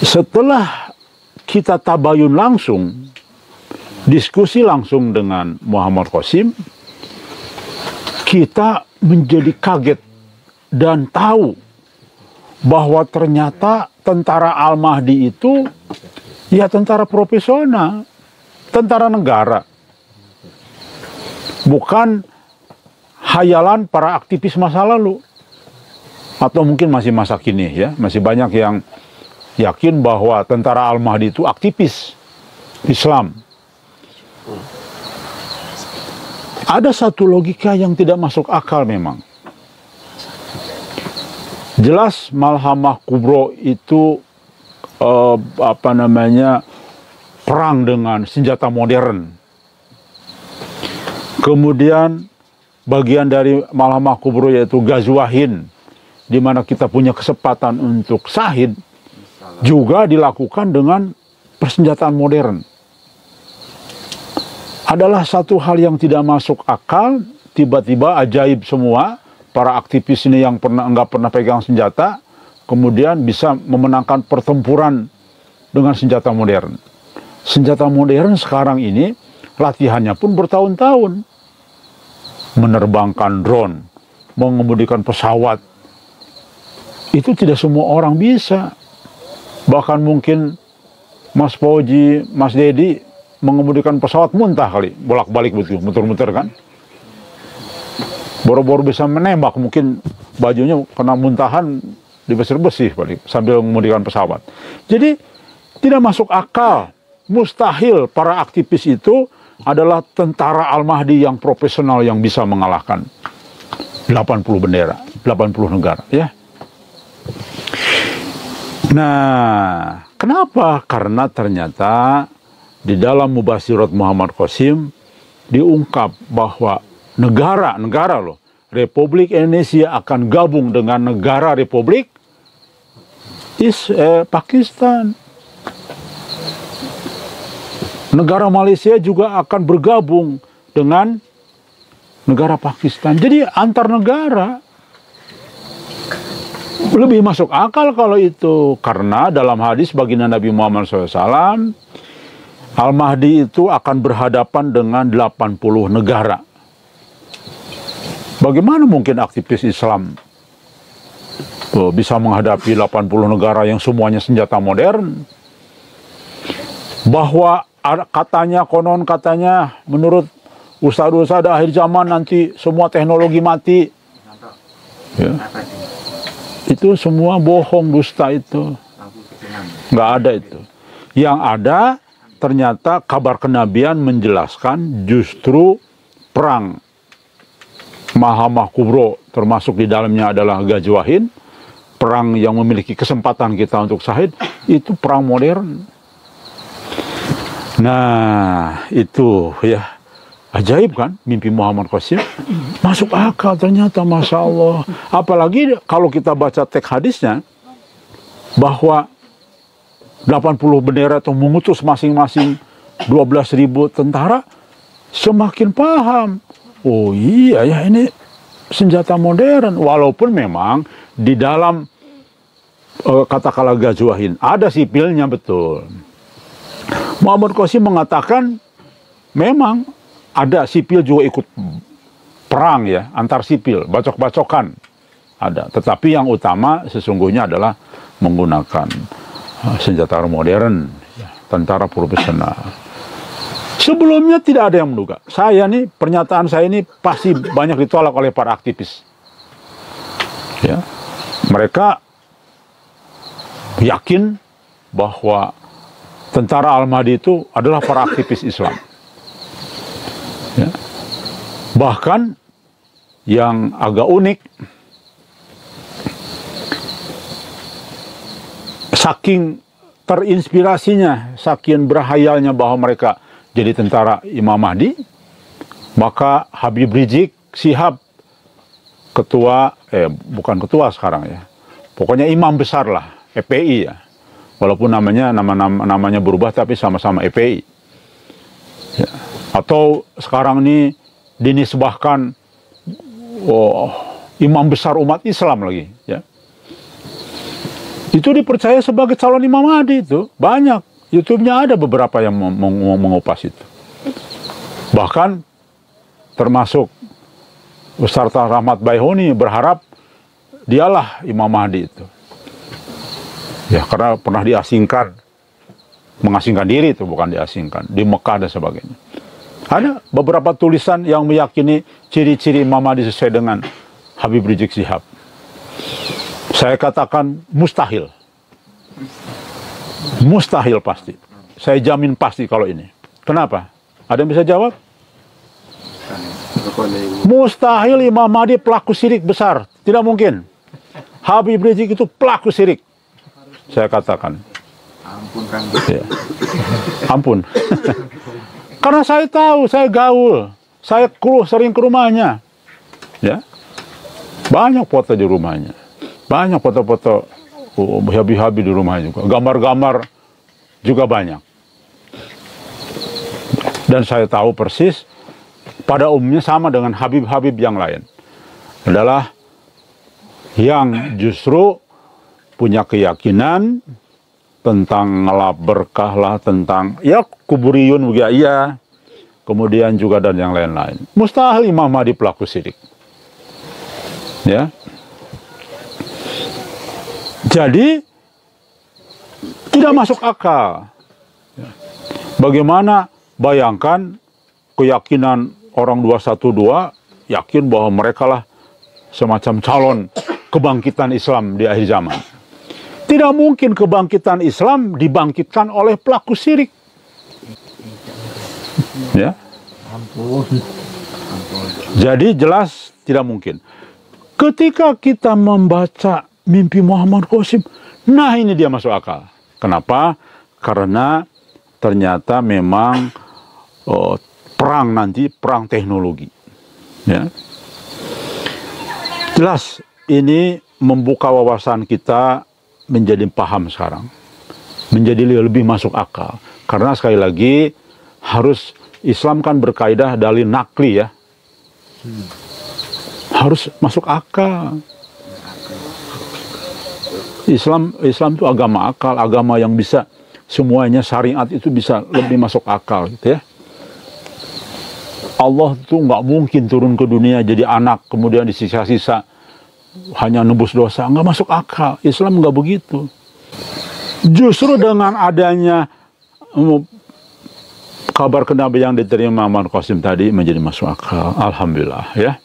Setelah kita tabayun langsung, diskusi langsung dengan Muhammad Qasim, kita menjadi kaget dan tahu bahwa ternyata tentara Al-Mahdi itu ya tentara profesional, tentara negara. Bukan hayalan para aktivis masa lalu. Atau mungkin masih masa kini ya, masih banyak yang yakin bahwa tentara Al-Mahdi itu aktivis Islam. Ada satu logika yang tidak masuk akal memang. Jelas Malhamah Kubro itu perang dengan senjata modern. Kemudian bagian dari Malhamah Kubro yaitu Ghazwahin, di mana kita punya kesempatan untuk syahid, juga dilakukan dengan persenjataan modern. Adalah satu hal yang tidak masuk akal, tiba-tiba ajaib semua, para aktivis ini yang nggak pernah pegang senjata, kemudian bisa memenangkan pertempuran dengan senjata modern. Senjata modern sekarang ini, latihannya pun bertahun-tahun. Menerbangkan drone, mengemudikan pesawat, itu tidak semua orang bisa. Bahkan mungkin Mas Fauji, Mas Dedi mengemudikan pesawat muntah kali, bolak-balik begitu, muter-muter kan. Baru-baru bisa menembak, mungkin bajunya kena muntahan, dibesir-besih balik sambil mengemudikan pesawat. Jadi tidak masuk akal, mustahil para aktivis itu adalah tentara Al-Mahdi yang profesional yang bisa mengalahkan 80 bendera, 80 negara ya. Nah, kenapa? Karena ternyata di dalam Mubasyirat Muhammad Qasim diungkap bahwa negara loh, Republik Indonesia akan gabung dengan negara Republik Pakistan. Negara Malaysia juga akan bergabung dengan negara Pakistan. Jadi antar negara. Lebih masuk akal kalau itu. Karena dalam hadis baginda Nabi Muhammad SAW, Al-Mahdi itu akan berhadapan dengan 80 negara. Bagaimana mungkin aktivis Islam bisa menghadapi 80 negara yang semuanya senjata modern? Bahwa katanya, konon katanya, menurut ustadz-ustadz akhir zaman nanti semua teknologi mati. Ya. Itu semua bohong, dusta itu. Nggak ada itu. Yang ada ternyata kabar kenabian menjelaskan justru perang Malhamah Kubro, termasuk di dalamnya adalah Ghazwahin, perang yang memiliki kesempatan kita untuk syahid, itu perang modern. Nah, itu ya ajaib kan mimpi Muhammad Qasim. Masuk akal ternyata, Masya Allah. Apalagi kalau kita baca teks hadisnya, bahwa 80 bendera itu mengutus masing-masing 12.000 tentara, semakin paham. Oh iya ya, ini senjata modern. Walaupun memang di dalam katakanlah Ghazwahin ada sipilnya betul. Muhammad Qasim mengatakan memang ada sipil juga ikut perang ya, antar sipil, bacok-bacokan ada. Tetapi yang utama sesungguhnya adalah menggunakan senjata modern, tentara profesional. Sebelumnya tidak ada yang menduga. Pernyataan saya ini pasti banyak ditolak oleh para aktivis. Ya, mereka yakin bahwa tentara Al-Mahdi itu adalah para aktivis Islam. Ya. Bahkan yang agak unik, saking terinspirasinya, saking berhayalnya bahwa mereka jadi tentara Imam Mahdi, maka Habib Rizik Syihab, bukan ketua sekarang ya, pokoknya imam besar lah, EPI ya, walaupun namanya berubah tapi sama-sama EPI ya. Atau sekarang ini dinisbahkan imam besar umat Islam lagi ya. Itu dipercaya sebagai calon Imam Mahdi itu. Banyak. YouTube-nya ada beberapa yang mengupas itu. Bahkan termasuk Ustaz Rahmat Baihuni berharap dialah Imam Mahdi itu. Ya, karena pernah diasingkan. Mengasingkan diri itu, bukan diasingkan. Di Mekah dan sebagainya. Ada beberapa tulisan yang meyakini ciri-ciri Imam Mahdi sesuai dengan Habib Rizik Syihab. Saya katakan mustahil. Mustahil pasti. Saya jamin pasti kalau ini. Kenapa? Ada yang bisa jawab? Mustahil Imam Mahdi pelaku syirik besar. Tidak mungkin. Habib Rizik itu pelaku syirik. Saya katakan. Ampun kan. Ya. Ampun. Karena saya tahu, saya gaul. Saya sering ke rumahnya. Ya. Banyak foto di rumahnya. Banyak foto-foto Habib di rumahnya juga. Gambar-gambar juga banyak. Dan saya tahu persis, pada umumnya sama dengan Habib-Habib yang lain. Adalah yang justru punya keyakinan tentang ngelap berkah lah, tentang ya kuburiyun juga iya. Kemudian juga dan yang lain-lain. Mustahil Imam Mahdi pelaku syirik. Ya. Jadi tidak masuk akal. Bagaimana bayangkan keyakinan orang 212 yakin bahwa mereka lah semacam calon kebangkitan Islam di akhir zaman. Tidak mungkin kebangkitan Islam dibangkitkan oleh pelaku syirik. Ya. Jadi jelas tidak mungkin. Ketika kita membaca mimpi Muhammad Qasim, nah ini dia masuk akal. Kenapa? Karena ternyata memang perang nanti, perang teknologi. Ya. Jelas ini membuka wawasan kita menjadi paham sekarang. Menjadi lebih masuk akal. Karena sekali lagi harus Islam kan berkaidah dalil nakli ya. Harus masuk akal. Islam itu agama akal, agama yang bisa semuanya syariat itu bisa lebih masuk akal gitu ya. Allah tuh nggak mungkin turun ke dunia jadi anak kemudian disiksa-siksa hanya nebus dosa, nggak masuk akal. Islam nggak begitu. Justru dengan adanya kabar kenabian yang diterima Muhammad Qasim tadi menjadi masuk akal. Alhamdulillah ya.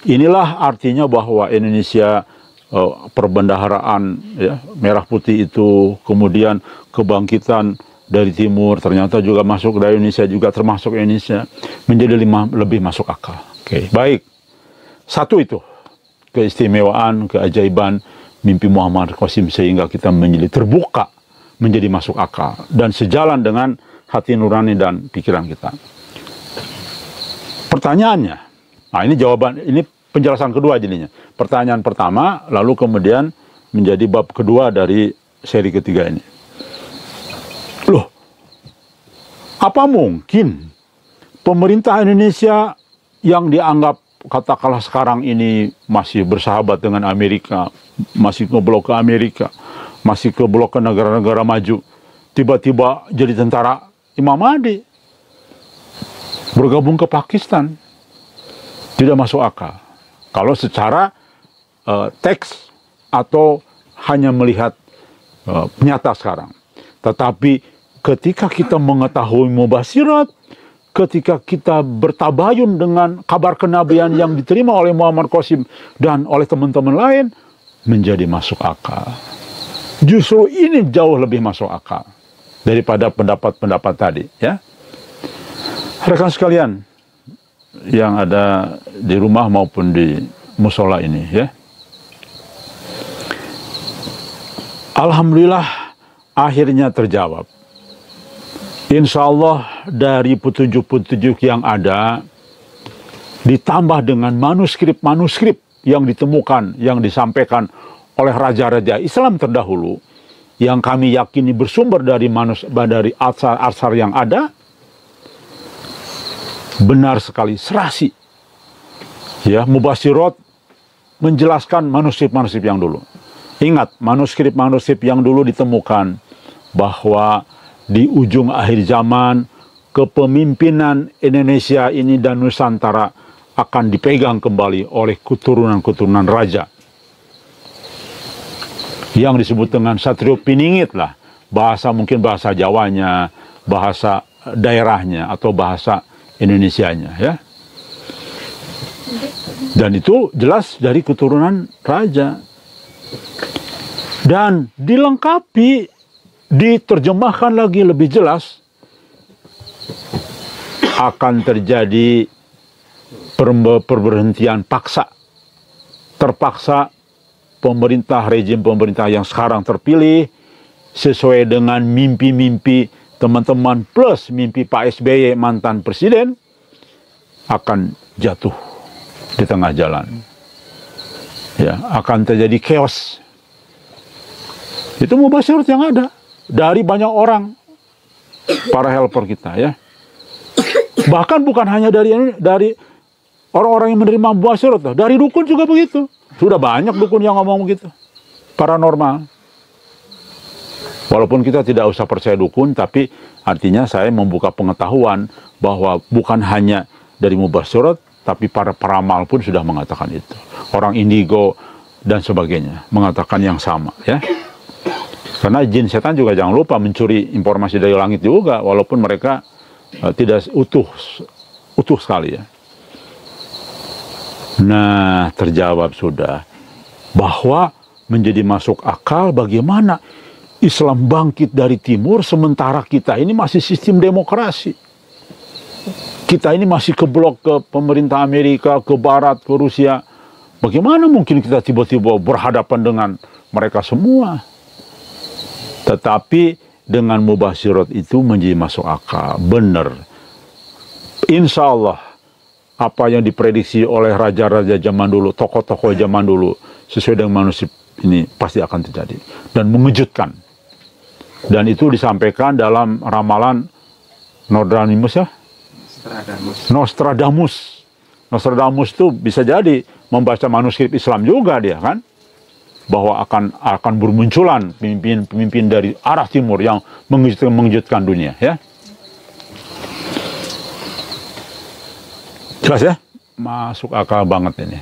Inilah artinya bahwa Indonesia perbendaharaan ya, merah putih itu, kemudian kebangkitan dari timur ternyata juga masuk dari Indonesia, juga termasuk Indonesia, menjadi lebih masuk akal. Oke, baik. Satu itu keistimewaan, keajaiban mimpi Muhammad Qasim sehingga kita menjadi terbuka, menjadi masuk akal dan sejalan dengan hati nurani dan pikiran kita. Pertanyaannya, nah ini jawaban, ini penjelasan kedua jadinya. Pertanyaan pertama, lalu kemudian menjadi bab kedua dari seri ketiga ini. Loh, apa mungkin pemerintah Indonesia yang dianggap katakanlah sekarang ini masih bersahabat dengan Amerika, masih ke blok ke Amerika, masih ke blok ke negara-negara maju, tiba-tiba jadi tentara Imam Mahdi, bergabung ke Pakistan? Tidak masuk akal. Kalau secara teks atau hanya melihat nyata sekarang. Tetapi ketika kita mengetahui mubasyirat, ketika kita bertabayun dengan kabar kenabian yang diterima oleh Muhammad Qasim dan oleh teman-teman lain, menjadi masuk akal. Justru ini jauh lebih masuk akal daripada pendapat-pendapat tadi, ya. Rekan sekalian yang ada di rumah maupun di musola ini, ya. Alhamdulillah akhirnya terjawab. Insya Allah dari petunjuk-petunjuk yang ada, ditambah dengan manuskrip-manuskrip yang ditemukan, yang disampaikan oleh raja-raja Islam terdahulu, yang kami yakini bersumber dari arsar yang ada, benar sekali, serasi. Ya, Mubasyirat menjelaskan manuskrip-manuskrip yang dulu. Ingat, manuskrip-manuskrip yang dulu ditemukan bahwa di ujung akhir zaman kepemimpinan Indonesia ini dan Nusantara akan dipegang kembali oleh keturunan-keturunan raja yang disebut dengan Satrio Piningit lah, mungkin bahasa Jawanya, bahasa daerahnya atau bahasa Indonesianya ya. Dan itu jelas dari keturunan raja. Dan dilengkapi, diterjemahkan lagi lebih jelas, akan terjadi perberhentian paksa. Terpaksa rejim pemerintah yang sekarang terpilih sesuai dengan mimpi-mimpi teman-teman plus mimpi Pak SBY mantan presiden akan jatuh di tengah jalan. Ya, akan terjadi chaos. Itu mubasyirat yang ada dari banyak orang, para helper kita ya. Bahkan bukan hanya dari orang-orang yang menerima mubasyirat, dari dukun juga begitu. Sudah banyak dukun yang ngomong begitu, paranormal. Walaupun kita tidak usah percaya dukun, tapi artinya saya membuka pengetahuan bahwa bukan hanya dari mubasyirat, tapi para peramal pun sudah mengatakan itu. Orang indigo dan sebagainya mengatakan yang sama ya. Karena jin setan juga jangan lupa mencuri informasi dari langit juga, walaupun mereka tidak utuh sekali ya. Nah, terjawab sudah bahwa menjadi masuk akal bagaimana Islam bangkit dari timur sementara kita ini masih sistem demokrasi. Kita ini masih keblok ke pemerintah Amerika, ke barat, ke Rusia. Bagaimana mungkin kita tiba-tiba berhadapan dengan mereka semua? Tetapi dengan mubasyirat itu menjadi masuk akal. Benar. Insya Allah apa yang diprediksi oleh raja-raja zaman dulu, tokoh-tokoh zaman dulu, sesuai dengan manuskrip ini pasti akan terjadi. Dan mengejutkan. Dan itu disampaikan dalam ramalan Nostradamus ya? Nostradamus itu bisa jadi membaca manuskrip Islam juga dia kan? Bahwa akan bermunculan pemimpin dari arah timur yang mengejutkan dunia ya. Jelas ya? Masuk akal banget ini.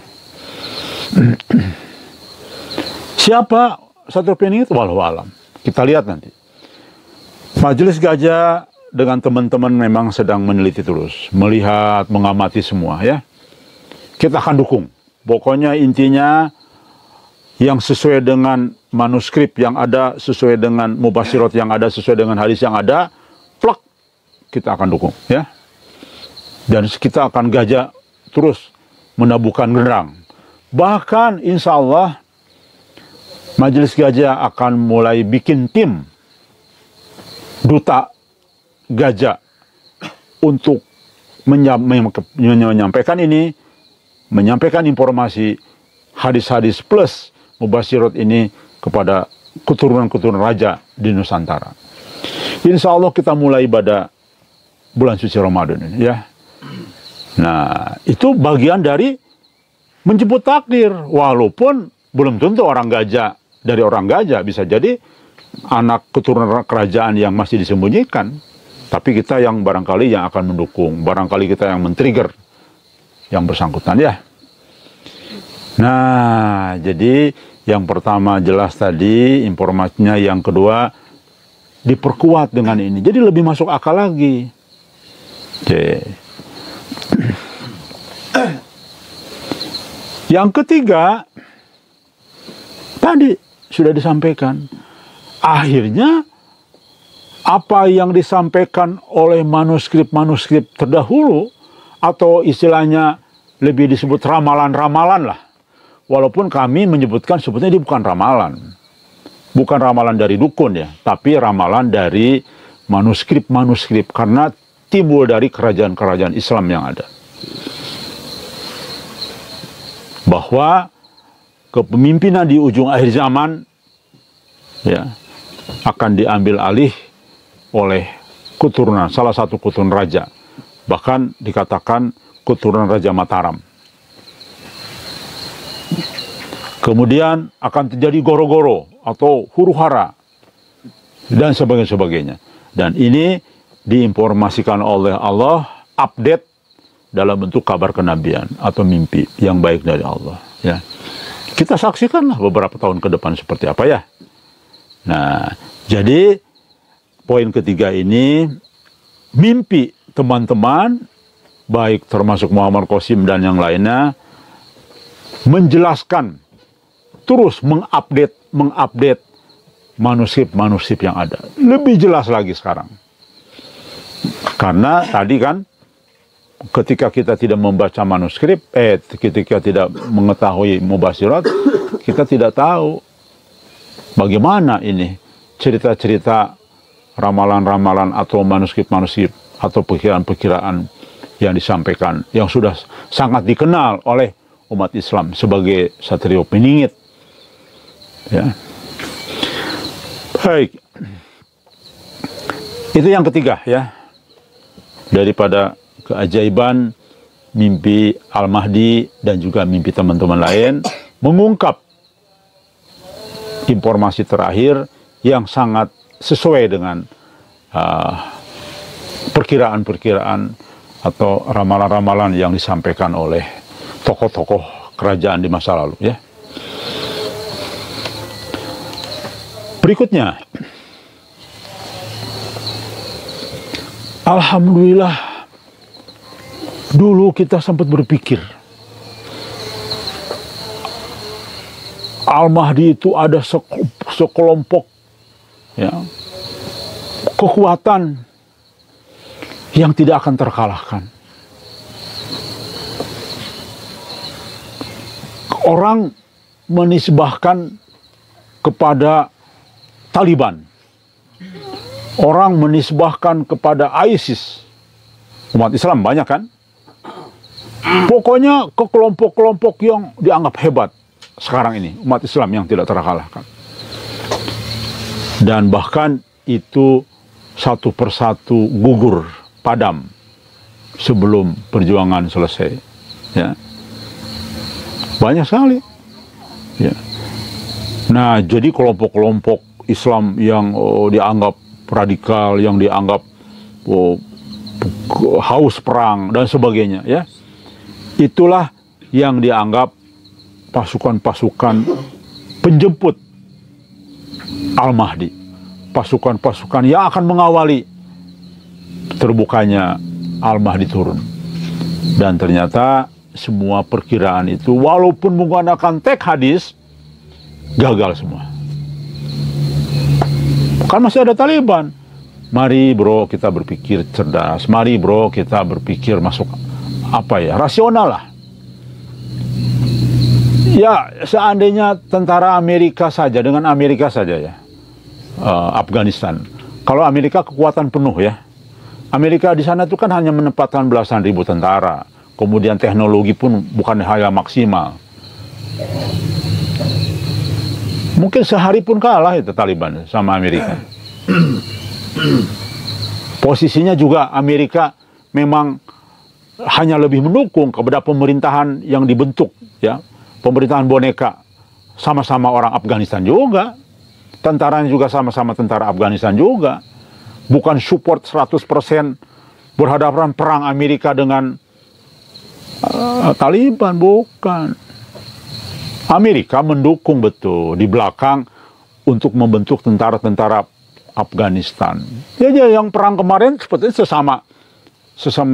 Siapa Satrio Piningit? Walau alam. Kita lihat nanti. Majelis Gajah dengan teman-teman memang sedang meneliti terus, melihat, mengamati semua ya. Kita akan dukung. Pokoknya intinya yang sesuai dengan manuskrip yang ada, sesuai dengan mubasyirat yang ada, sesuai dengan hadis yang ada, plak, kita akan dukung ya. Dan kita akan Gajah terus menabuhkan genderang. Bahkan insya Allah Majelis Gajah akan mulai bikin tim duta Gajah untuk menyampaikan ini, menyampaikan informasi hadis-hadis plus mubasyirat ini kepada keturunan-keturunan raja di Nusantara. Insya Allah kita mulai pada bulan suci Ramadan ini ya. Nah, itu bagian dari menjemput takdir. Walaupun belum tentu orang Gajah dari orang Gajah, bisa jadi anak keturunan kerajaan yang masih disembunyikan. Tapi kita yang barangkali yang akan mendukung, barangkali kita yang men-trigger yang bersangkutan ya. Nah, jadi yang pertama jelas tadi informasinya, yang kedua diperkuat dengan ini. Jadi lebih masuk akal lagi. Oke. Yang ketiga, tadi sudah disampaikan. Akhirnya apa yang disampaikan oleh manuskrip-manuskrip terdahulu, atau istilahnya lebih disebut ramalan-ramalan lah. Walaupun kami menyebutkan sebetulnya ini bukan ramalan. Bukan ramalan dari dukun ya, tapi ramalan dari manuskrip-manuskrip, karena timbul dari kerajaan-kerajaan Islam yang ada. Bahwa kepemimpinan di ujung akhir zaman ya akan diambil alih oleh keturunan, salah satu keturunan raja. Bahkan dikatakan keturunan Raja Mataram. Kemudian akan terjadi goro-goro atau huru-hara dan sebagainya. Dan ini diinformasikan oleh Allah, update dalam bentuk kabar kenabian atau mimpi yang baik dari Allah. Ya, kita saksikanlah beberapa tahun ke depan seperti apa ya. Nah, jadi poin ketiga ini, mimpi teman-teman, baik termasuk Muhammad Qasim dan yang lainnya, menjelaskan, terus mengupdate manuskrip yang ada. Lebih jelas lagi sekarang. Karena tadi kan, ketika kita tidak membaca manuskrip, ketika tidak mengetahui mubasyirat, kita tidak tahu bagaimana ini cerita-cerita ramalan-ramalan atau manuskrip-manuskrip atau perkiraan-perkiraan yang disampaikan, yang sudah sangat dikenal oleh umat Islam sebagai Satrio Peningit. Ya. Baik. Itu yang ketiga ya. Daripada keajaiban mimpi Al-Mahdi dan juga mimpi teman-teman lain, mengungkap informasi terakhir yang sangat sesuai dengan perkiraan-perkiraan atau ramalan-ramalan yang disampaikan oleh tokoh-tokoh kerajaan di masa lalu ya. Berikutnya, alhamdulillah, dulu kita sempat berpikir Al-Mahdi itu ada sekelompok ya, kekuatan yang tidak akan terkalahkan. Orang menisbahkan kepada Taliban, orang menisbahkan kepada ISIS. Umat Islam banyak kan? Pokoknya ke kelompok-kelompok yang dianggap hebat sekarang ini, umat Islam yang tidak terkalahkan. Dan bahkan itu satu persatu gugur, padam sebelum perjuangan selesai. Ya. Banyak sekali. Ya. Nah, jadi kelompok-kelompok Islam yang dianggap radikal, yang dianggap haus perang dan sebagainya, ya. Itulah yang dianggap pasukan-pasukan penjemput Al-Mahdi, pasukan-pasukan yang akan mengawali terbukanya Al-Mahdi turun. Dan ternyata semua perkiraan itu walaupun menggunakan teks hadis gagal semua. Kan masih ada Taliban. Mari bro kita berpikir cerdas, mari bro kita berpikir masuk rasional lah. Ya, seandainya tentara Amerika saja, dengan Amerika saja ya, Afghanistan. Kalau Amerika kekuatan penuh ya. Amerika di sana itu kan hanya menempatkan belasan ribu tentara. Kemudian teknologi pun bukan hal yang maksimal. Mungkin sehari pun kalah itu Taliban sama Amerika. Posisinya juga Amerika memang hanya lebih mendukung kepada pemerintahan yang dibentuk ya. Pemerintahan boneka, sama-sama orang Afghanistan juga. Tentaranya juga sama-sama tentara Afghanistan juga. Bukan support 100% berhadapan perang Amerika dengan Taliban, bukan. Amerika mendukung betul di belakang untuk membentuk tentara-tentara Afghanistan. Ya, yang perang kemarin seperti sesama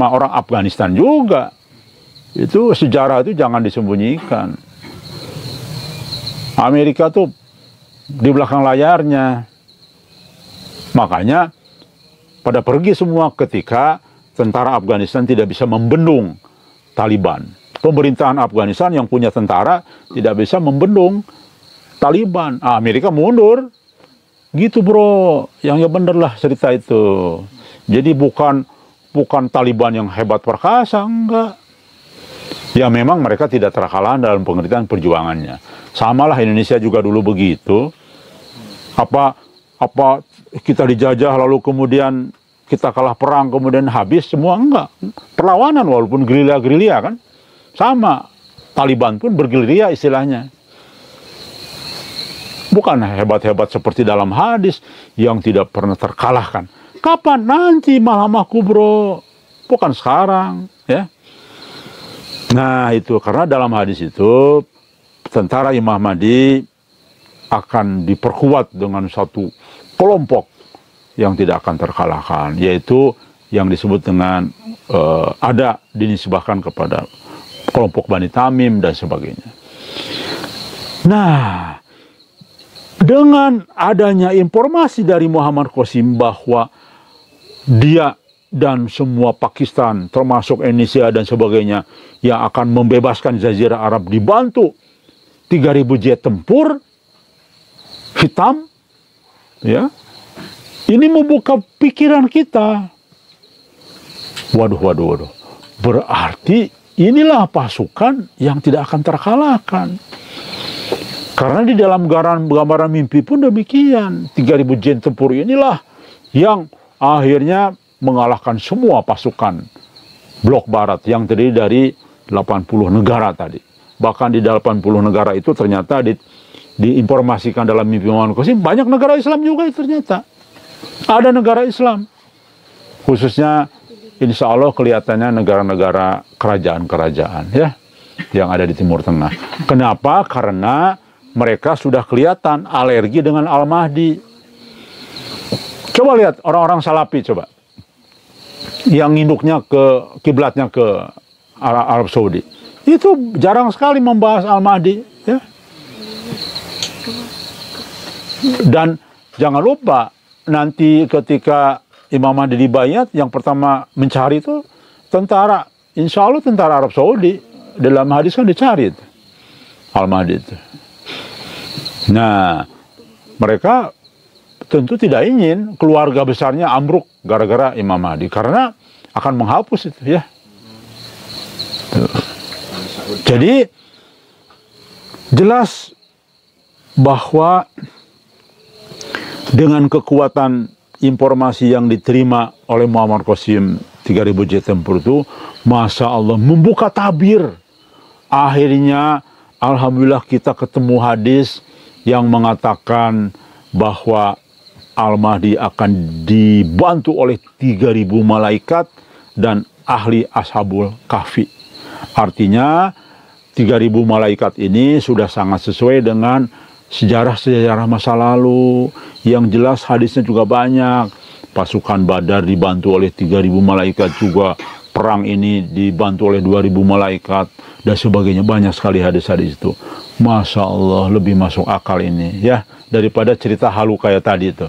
orang Afghanistan juga. Itu sejarah itu jangan disembunyikan. Amerika tuh di belakang layarnya. Makanya pada pergi semua ketika tentara Afghanistan tidak bisa membendung Taliban. Pemerintahan Afghanistan yang punya tentara tidak bisa membendung Taliban. Amerika mundur. Gitu bro. Yang ya bener lah cerita itu. Jadi bukan Taliban yang hebat perkasa, enggak. Ya memang mereka tidak terkalahkan dalam pengertian perjuangannya. Samalah Indonesia juga dulu begitu. Apa kita dijajah lalu kemudian kita kalah perang kemudian habis semua, enggak. Perlawanan walaupun gerilya-gerilya kan. Sama. Taliban pun bergerilya istilahnya. Bukan hebat-hebat seperti dalam hadis yang tidak pernah terkalahkan. Kapan? Nanti Malhamah Kubro. Bukan sekarang, ya. Nah, itu karena dalam hadis itu tentara Imam Mahdi akan diperkuat dengan satu kelompok yang tidak akan terkalahkan, yaitu yang disebut dengan ada dinisbahkan kepada kelompok Bani Tamim dan sebagainya. Nah, dengan adanya informasi dari Muhammad Qasim bahwa dia dan semua Pakistan, termasuk Indonesia dan sebagainya, yang akan membebaskan Jazirah Arab dibantu 3.000 jet tempur hitam, ya, ini membuka pikiran kita. Waduh. Berarti inilah pasukan yang tidak akan terkalahkan. Karena di dalam gambaran mimpi pun demikian. 3.000 jet tempur inilah yang akhirnya mengalahkan semua pasukan blok barat yang terdiri dari 80 negara tadi. Bahkan di 80 negara itu ternyata diinformasikan dalam mimpi Muhammad Qasim, banyak negara Islam juga ternyata. Ada negara Islam. Khususnya insya Allah kelihatannya negara-negara kerajaan-kerajaan, ya, yang ada di Timur Tengah. Kenapa? Karena mereka sudah kelihatan alergi dengan Al-Mahdi. Coba lihat orang-orang Salafi, coba. Yang induknya ke kiblatnya ke Arab Saudi. Itu jarang sekali membahas Al-Mahdi, ya. Dan jangan lupa nanti ketika Imam Mahdi dibayat, yang pertama mencari itu tentara, insya Allah tentara Arab Saudi. Dalam hadis kan dicari itu Al-Mahdi itu. Nah, mereka tentu tidak ingin keluarga besarnya ambruk gara-gara Imam Mahdi, karena akan menghapus itu, ya. Jadi jelas bahwa dengan kekuatan informasi yang diterima oleh Muhammad Qasim 3.000 jet tempur itu, Masya Allah, membuka tabir. Akhirnya alhamdulillah kita ketemu hadis yang mengatakan bahwa Al-Mahdi akan dibantu oleh 3.000 malaikat dan ahli Ashabul Kahfi. Artinya 3.000 malaikat ini sudah sangat sesuai dengan sejarah-sejarah masa lalu. Yang jelas hadisnya juga banyak. Pasukan Badar dibantu oleh 3.000 malaikat juga. Perang ini dibantu oleh 2.000 malaikat dan sebagainya. Banyak sekali hadis-hadis itu. Masya Allah, lebih masuk akal ini, ya, daripada cerita halu kayak tadi itu.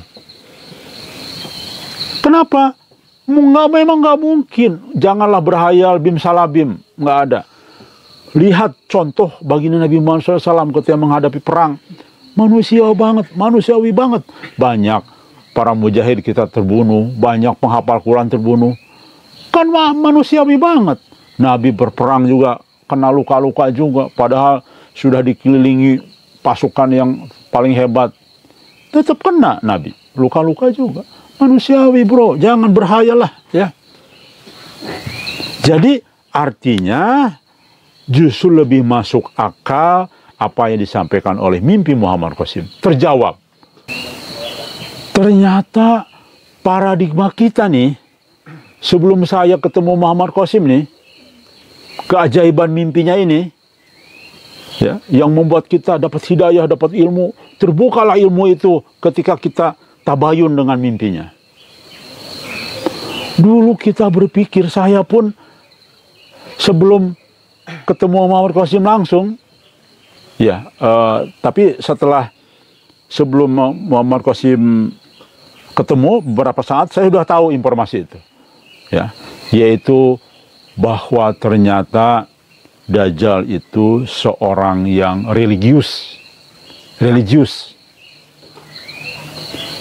Kenapa? Memang nggak mungkin. Janganlah berhayal bim salabim. Nggak ada. Lihat contoh baginda Nabi Muhammad SAW ketika menghadapi perang. Manusiawi banget. Banyak para mujahid kita terbunuh. Banyak penghafal Quran terbunuh. Kan manusiawi banget. Nabi berperang juga kena luka-luka juga. Padahal sudah dikelilingi pasukan yang paling hebat. Tetap kena Nabi. Luka-luka juga. Manusiawi, bro. Jangan berhayal lah, ya. Jadi artinya justru lebih masuk akal apa yang disampaikan oleh mimpi Muhammad Qasim. Terjawab. Ternyata paradigma kita nih, sebelum saya ketemu Muhammad Qasim nih, keajaiban mimpinya ini, ya, yang membuat kita dapat hidayah, dapat ilmu. Terbukalah ilmu itu ketika kita tabayun dengan mimpinya. Dulu kita berpikir, saya pun sebelum ketemu Muhammad Qasim langsung, ya, tapi sebelum Muhammad Qasim ketemu beberapa saat, saya sudah tahu informasi itu, ya, yaitu bahwa ternyata Dajjal itu seorang yang religius.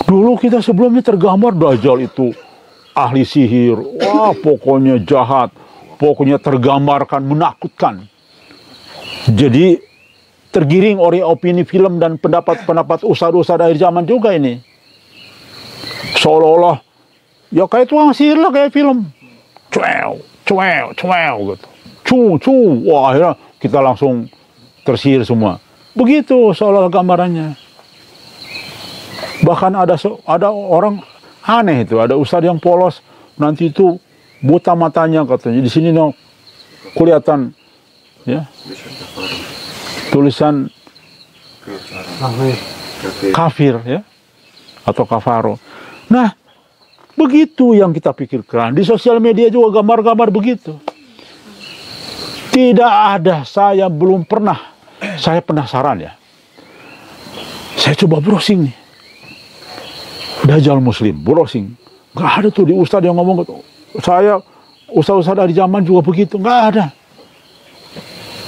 Dulu kita sebelumnya tergambar Dajjal itu ahli sihir, wah pokoknya jahat, pokoknya tergambarkan menakutkan. Jadi tergiring oleh opini film dan pendapat-pendapat ustadz-ustadz akhir zaman juga ini. Seolah-olah ya kayak tukang sihir lah, kayak film. Cuew gitu. Wah, akhirnya kita langsung tersihir semua. Begitu seolah gambarannya. Bahkan ada orang aneh itu, ada ustadz yang polos, nanti itu buta matanya katanya. Di sini no kelihatan ya tulisan kafir ya atau kafaro. Nah, begitu yang kita pikirkan. Di sosial media juga gambar-gambar begitu. Tidak ada, saya belum pernah. Saya penasaran ya. Saya coba browsing nih. Dajjal Muslim, browsing. Gak ada tuh di ustadz yang ngomong gitu. Saya, ustadz-ustadz dari zaman juga begitu. Gak ada.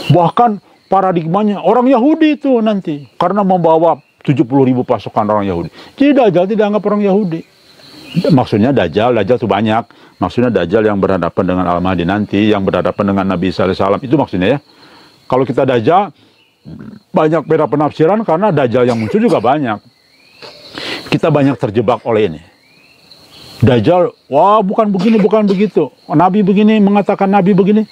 Bahkan paradigmanya orang Yahudi itu nanti. Karena membawa 70.000 pasukan orang Yahudi. Jadi Dajjal tidak anggap orang Yahudi. Maksudnya Dajjal itu banyak. Maksudnya Dajjal yang berhadapan dengan Al-Mahdi nanti, yang berhadapan dengan Nabi Isa alaihissalam. Itu maksudnya ya. Kalau kita Dajjal, banyak beda penafsiran karena Dajjal yang muncul juga banyak. Kita banyak terjebak oleh ini. Dajjal, wah bukan begini, bukan begitu. Nabi begini, mengatakan Nabi begini.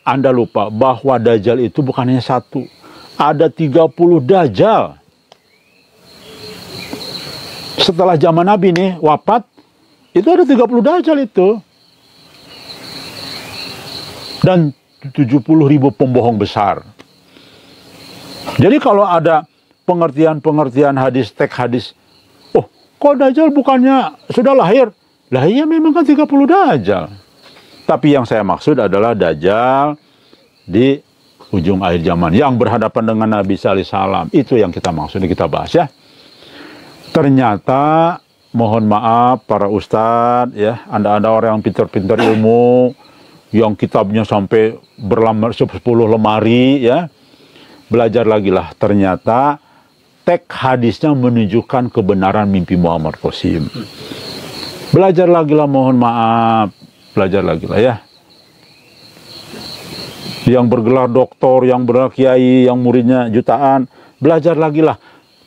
Anda lupa bahwa Dajjal itu bukan hanya satu. Ada 30 Dajjal. Setelah zaman Nabi nih wafat, itu ada 30 Dajjal itu. Dan 70.000 pembohong besar. Jadi kalau ada pengertian hadis, teks hadis, oh kok Dajjal bukannya sudah lahir? Lah iya memang kan 30 Dajjal. Tapi yang saya maksud adalah Dajjal di ujung akhir zaman yang berhadapan dengan Nabi Isa alaihissalam. Itu yang kita maksud, kita bahas ya. Ternyata mohon maaf para ustadz ya, Anda orang yang pintar-pintar ilmu, yang kitabnya sampai berlamar 10 lemari ya, belajar lagi lah. Ternyata teks hadisnya menunjukkan kebenaran mimpi Muhammad Qasim. Belajar lagi lah, mohon maaf, belajar lagi lah ya. Yang bergelar doktor, yang bergelar kiai, yang muridnya jutaan, belajar lagi lah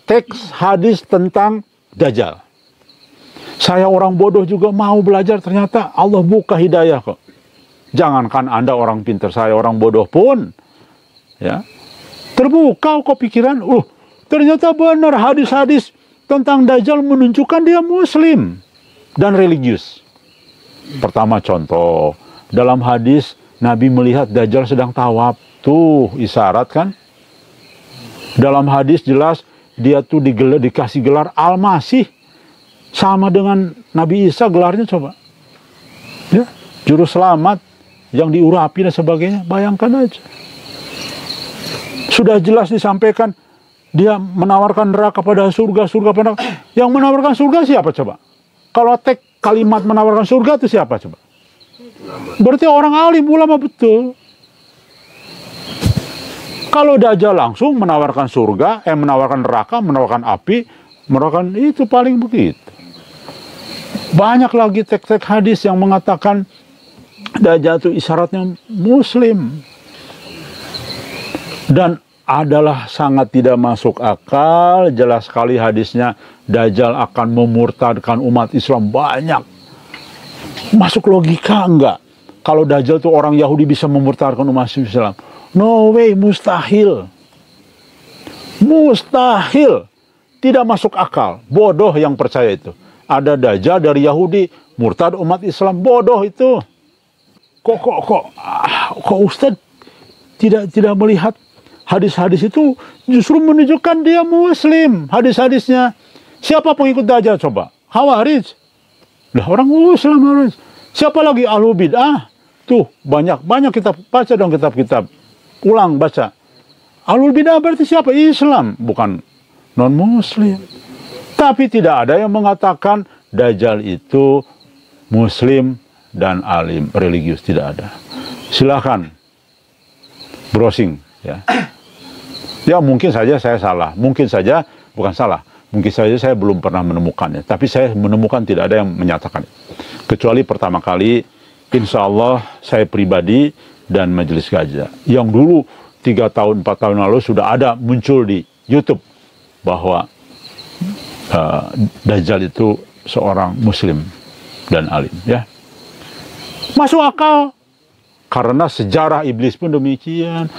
teks hadis tentang Dajjal. Saya orang bodoh juga mau belajar, ternyata Allah buka hidayah kok. Jangankan Anda orang pintar, saya orang bodoh pun ya terbuka kok pikiran. Ternyata benar hadis-hadis tentang Dajjal menunjukkan dia Muslim dan religius. Pertama contoh, dalam hadis Nabi melihat Dajjal sedang tawaf. Tuh isyarat kan. Dalam hadis jelas dia tuh dikasih gelar Al-Masih. Sama dengan Nabi Isa gelarnya coba. Ya, juru selamat yang diurapi dan sebagainya. Bayangkan aja. Sudah jelas disampaikan dia menawarkan neraka pada surga pada yang menawarkan surga siapa coba? Kalau teks kalimat menawarkan surga itu siapa coba? Berarti orang alim, ulama betul. Kalau Dajjal langsung menawarkan surga, menawarkan neraka, menawarkan api, menawarkan itu paling begitu. Banyak lagi teks-teks hadis yang mengatakan Dajjal itu isyaratnya Muslim. Dan adalah sangat tidak masuk akal, jelas sekali hadisnya Dajjal akan memurtadkan umat Islam banyak. Masuk logika enggak? Kalau Dajjal itu orang Yahudi bisa memurtadkan umat Islam. No way, mustahil. Mustahil. Tidak masuk akal. Bodoh yang percaya itu. Ada Dajjal dari Yahudi, murtad umat Islam. Bodoh itu. Kok Ustadz tidak melihat hadis-hadis itu justru menunjukkan dia Muslim. Hadis-hadisnya. Siapa pengikut Dajjal coba? Khawarij. Lah orang Muslim harus. Siapa lagi Ahlul Bid'ah? Tuh banyak kita baca dong kitab-kitab. Ulang baca. Ahlul Bid'ah berarti siapa? Islam, bukan non-Muslim. Tapi tidak ada yang mengatakan Dajjal itu Muslim dan alim religius, tidak ada. Silakan browsing ya. Ya mungkin saja saya salah, mungkin saja bukan salah, mungkin saja saya belum pernah menemukannya. Tapi saya menemukan tidak ada yang menyatakan. Kecuali pertama kali, insya Allah saya pribadi dan Majelis Gajah yang dulu 3 tahun 4 tahun lalu sudah ada muncul di YouTube bahwa Dajjal itu seorang Muslim dan alim ya. Masuk akal karena sejarah iblis pun demikian.